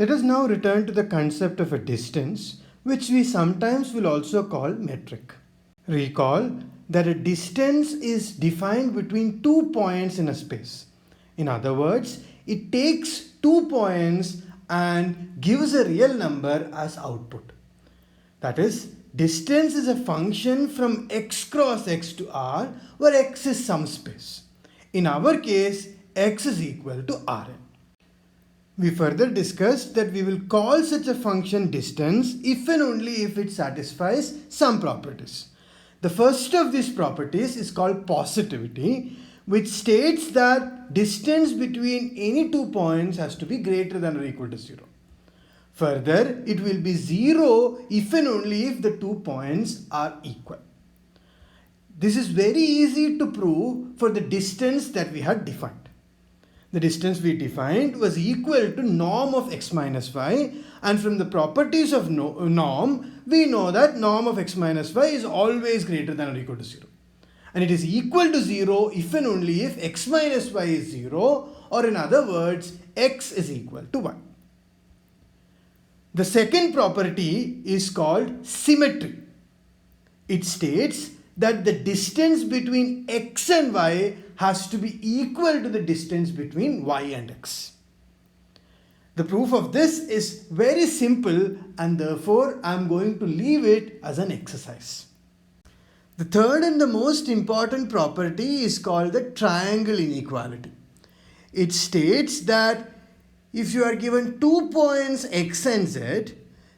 Let us now return to the concept of a distance, which we sometimes will also call metric. Recall that a distance is defined between 2 points in a space. In other words, it takes 2 points and gives a real number as output. That is, distance is a function from x cross x to R, where x is some space. In our case, x is equal to Rn. We further discussed that we will call such a function distance if and only if it satisfies some properties. The first of these properties is called positivity, which states that distance between any 2 points has to be greater than or equal to 0. Further, it will be 0 if and only if the 2 points are equal. This is very easy to prove for the distance that we had defined. The distance we defined was equal to norm of x minus y, and from the properties of norm, we know that norm of x minus y is always greater than or equal to 0. And it is equal to 0 if and only if x minus y is 0, or in other words, x is equal to y. The second property is called symmetry. It states that the distance between x and y has to be equal to the distance between y and x. The proof of this is very simple, and therefore I am going to leave it as an exercise. The third and the most important property is called the triangle inequality. It states that if you are given 2 points x and z,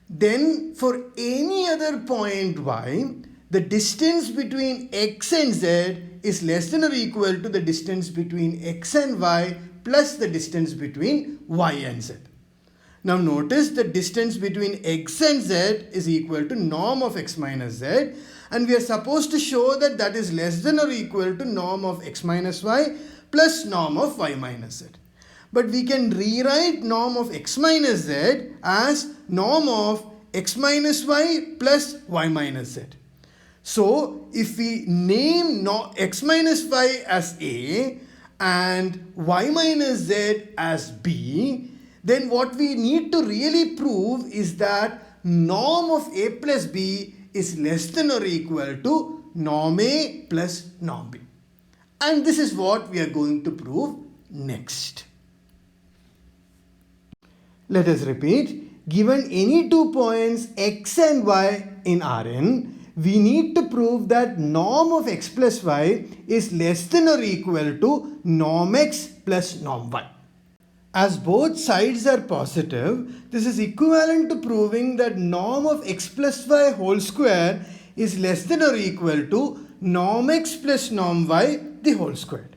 then for any other point y, the distance between x and z is less than or equal to the distance between x and y plus the distance between y and z. Now notice the distance between x and z is equal to norm of x minus z, and we are supposed to show that that is less than or equal to norm of x minus y plus norm of y minus z. But we can rewrite norm of x minus z as norm of x minus y plus y minus z. So if we name x minus y as a and y minus z as b, then what we need to really prove is that norm of a plus b is less than or equal to norm a plus norm b. And this is what we are going to prove next. Let us repeat. Given any 2 points x and y in Rn, we need to prove that norm of x plus y is less than or equal to norm x plus norm y. As both sides are positive, this is equivalent to proving that norm of x plus y whole square is less than or equal to norm x plus norm y the whole squared.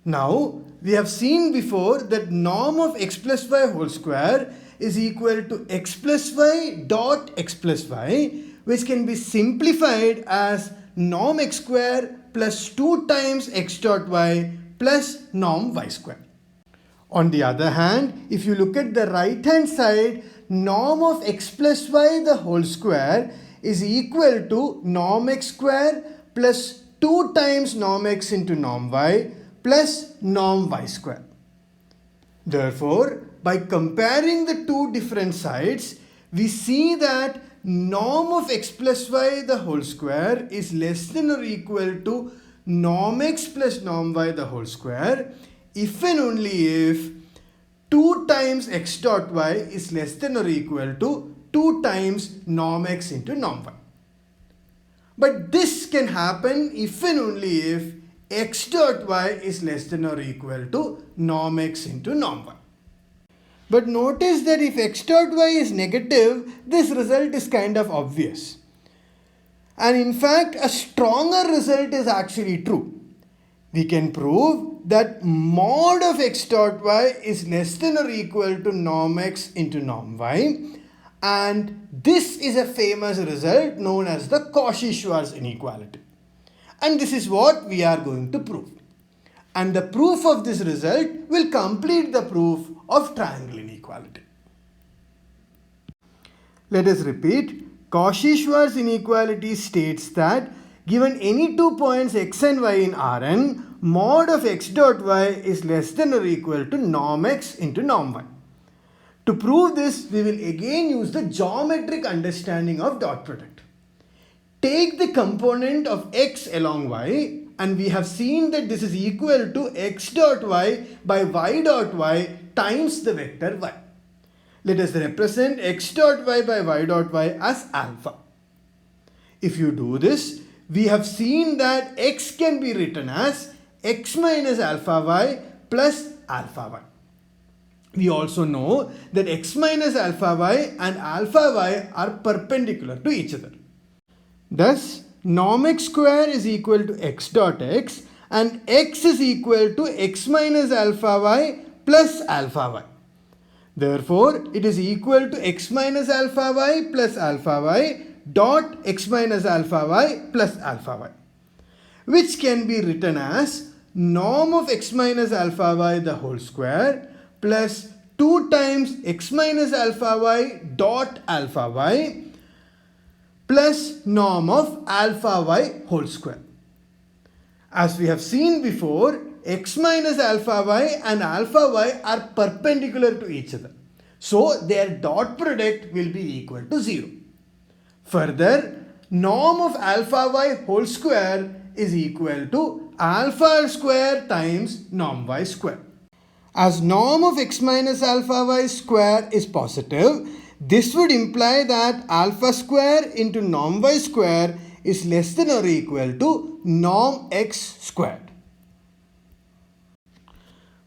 Now, we have seen before that norm of x plus y whole square is equal to x plus y dot x plus y, which can be simplified as norm x square plus 2 times x dot y plus norm y square. On the other hand, if you look at the right hand side, norm of x plus y the whole square is equal to norm x square plus 2 times norm x into norm y plus norm y square. Therefore, by comparing the two different sides, we see that norm of x plus y the whole square is less than or equal to norm x plus norm y the whole square if and only if 2 times x dot y is less than or equal to 2 times norm x into norm y. But this can happen if and only if x dot y is less than or equal to norm x into norm y. But notice that if x dot y is negative, this result is kind of obvious. And in fact, a stronger result is actually true. We can prove that mod of x dot y is less than or equal to norm x into norm y. And this is a famous result known as the Cauchy-Schwarz inequality. And this is what we are going to prove. And the proof of this result will complete the proof of triangle inequality. Let us repeat. Cauchy-Schwarz inequality states that given any 2 points x and y in Rn, mod of x dot y is less than or equal to norm x into norm y. To prove this, we will again use the geometric understanding of dot product. Take the component of x along y, and we have seen that this is equal to x dot y by y dot y times the vector y. Let us represent x dot y by y dot y as alpha. If you do this, we have seen that x can be written as x minus alpha y plus alpha y. We also know that x minus alpha y and alpha y are perpendicular to each other. Thus, norm x square is equal to x dot x and x is equal to x minus alpha y plus alpha y. Therefore, it is equal to x minus alpha y plus alpha y dot x minus alpha y plus alpha y, which can be written as norm of x minus alpha y the whole square plus 2 times x minus alpha y dot alpha y plus norm of alpha y whole square. As we have seen before, x minus alpha y and alpha y are perpendicular to each other. So their dot product will be equal to 0. Further, norm of alpha y whole square is equal to alpha square times norm y square. As norm of x minus alpha y square is positive, this would imply that alpha square into norm y square is less than or equal to norm x squared.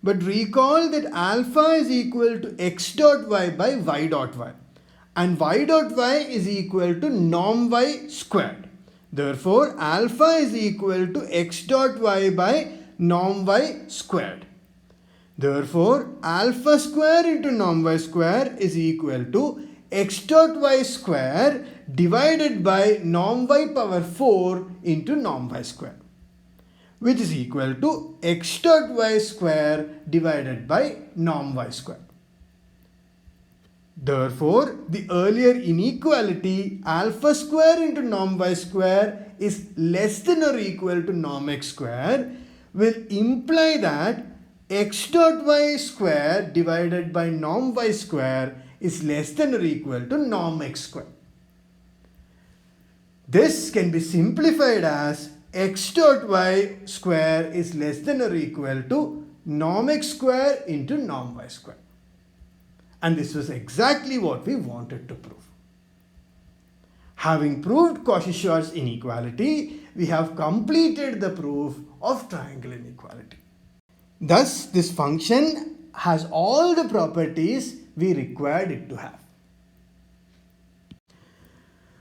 But recall that alpha is equal to x dot y by y dot y and y dot y is equal to norm y squared. Therefore, alpha is equal to x dot y by norm y squared. Therefore, alpha square into norm y square is equal to x dot y square divided by norm y power 4 into norm y square, which is equal to x dot y square divided by norm y square. Therefore, the earlier inequality alpha square into norm y square is less than or equal to norm x square will imply that x dot y square divided by norm y square is less than or equal to norm x square. This can be simplified as x dot y square is less than or equal to norm x square into norm y square. And this was exactly what we wanted to prove. Having proved Cauchy-Schwarz inequality, we have completed the proof of triangle inequality. Thus, this function has all the properties we required it to have.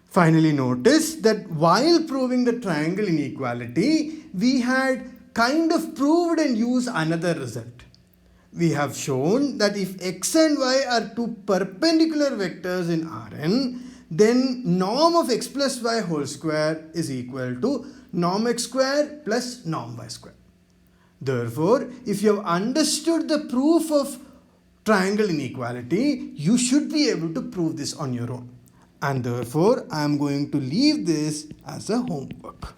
Finally, notice that while proving the triangle inequality, we had kind of proved and used another result. We have shown that if x and y are two perpendicular vectors in Rn, then norm of x plus y whole square is equal to norm x square plus norm y square. Therefore, if you have understood the proof of triangle inequality, you should be able to prove this on your own. And therefore, I am going to leave this as a homework.